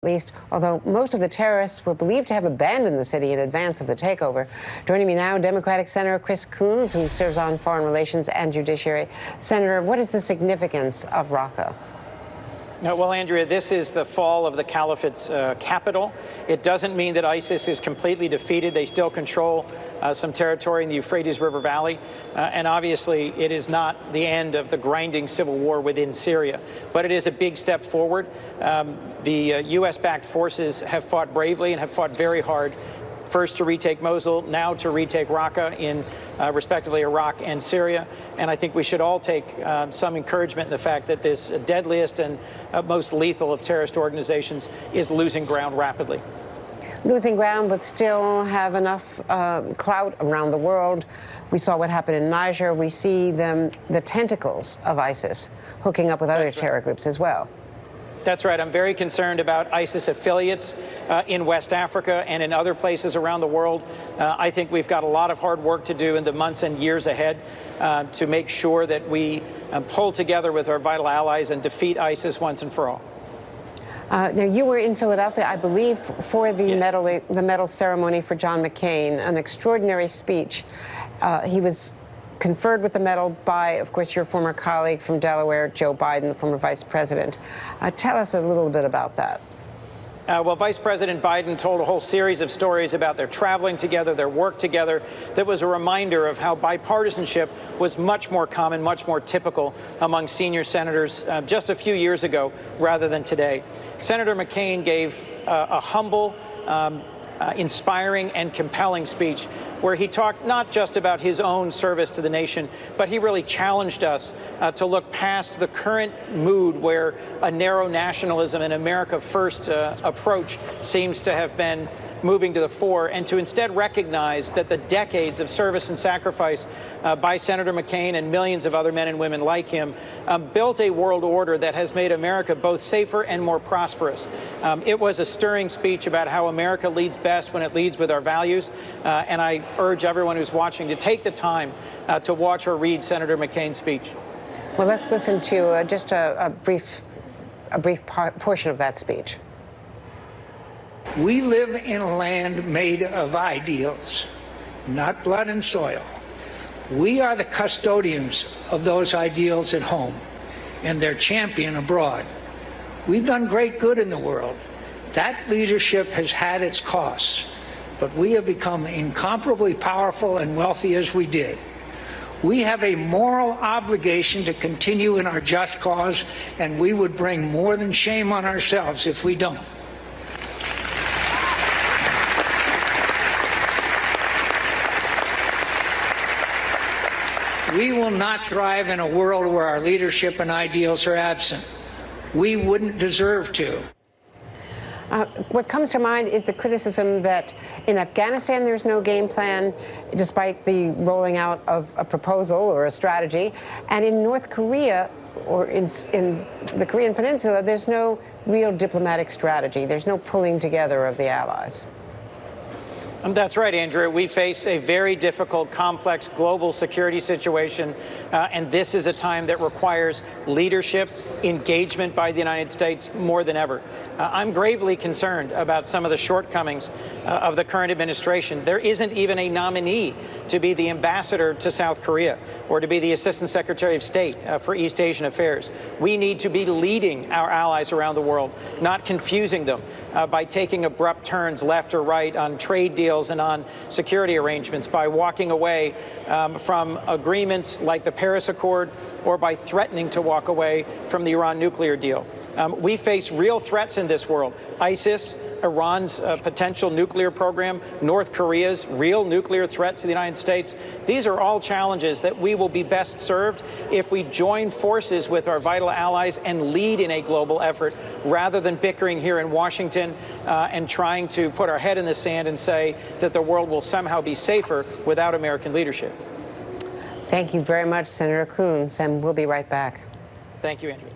least, although most of the terrorists were believed to have abandoned the city in advance of the takeover. Joining me now, Democratic Senator Coons, who serves on Foreign Relations and Judiciary. Senator, what is the significance of Raqqa? Well, Andrea, this is the fall of the Caliphate's capital. It doesn't mean that ISIS is completely defeated. They still control some territory in the Euphrates River Valley. And obviously, it is not the end of the grinding civil war within Syria. But it is a big step forward. The U.S.-backed forces have fought bravely and have fought very hard, first to retake Mosul, now to retake Raqqa in respectively Iraq and Syria. And I think we should all take some encouragement in the fact that this deadliest and most lethal of terrorist organizations is losing ground rapidly. Losing ground, but still have enough clout around the world. We saw what happened in Niger. We see the tentacles of ISIS hooking up with other terror groups as well. That's right. I'm very concerned about ISIS affiliates in West Africa and in other places around the world. I think we've got a lot of hard work to do in the months and years ahead to make sure that we pull together with our vital allies and defeat ISIS once and for all. Now, you were in Philadelphia, I believe, for the medal ceremony for John McCain, an extraordinary speech. He was conferred with the medal by, of course, your former colleague from Delaware, Joe Biden, the former vice president. Tell us a little bit about that. Well, Vice President Biden told a whole series of stories about their traveling together, their work together. That was a reminder of how bipartisanship was much more common, much more typical among senior senators just a few years ago rather than today. Senator McCain gave a humble, inspiring and compelling speech where he talked not just about his own service to the nation, but he really challenged us to look past the current mood where a narrow nationalism and America First approach seems to have been moving to the fore, and to instead recognize that the decades of service and sacrifice by Senator McCain and millions of other men and women like him built a world order that has made America both safer and more prosperous. It was a stirring speech about how America leads best when it leads with our values, and I urge everyone who's watching to take the time to watch or read Senator McCain's speech. Well, let's listen to just a brief portion of that speech. We live in a land made of ideals, not blood and soil. We are the custodians of those ideals at home and their champion abroad. We've done great good in the world. That leadership has had its costs, but we have become incomparably powerful and wealthy as we did. We have a moral obligation to continue in our just cause, and we would bring more than shame on ourselves if we don't. We will not thrive in a world where our leadership and ideals are absent. We wouldn't deserve to. What comes to mind is the criticism that in Afghanistan there's no game plan, despite the rolling out of a proposal or a strategy. And in North Korea, or in the Korean Peninsula, there's no real diplomatic strategy. There's no pulling together of the allies. That's right, Andrea. We face a very difficult, complex global security situation, and this is a time that requires leadership, engagement by the United States more than ever. I'm gravely concerned about some of the shortcomings of the current administration. There isn't even a nominee to be the ambassador to South Korea or to be the Assistant Secretary of State for East Asian Affairs. We need to be leading our allies around the world, not confusing them by taking abrupt turns left or right on trade deals and on security arrangements, by walking away from agreements like the Paris Accord or by threatening to walk away from the Iran nuclear deal. We face real threats in this world. ISIS, Iran's potential nuclear program, North Korea's real nuclear threat to the United States. These are all challenges that we will be best served if we join forces with our vital allies and lead in a global effort rather than bickering here in Washington and trying to put our head in the sand and say that the world will somehow be safer without American leadership. Thank you very much, Senator Coons, and we'll be right back. Thank you, Andrea.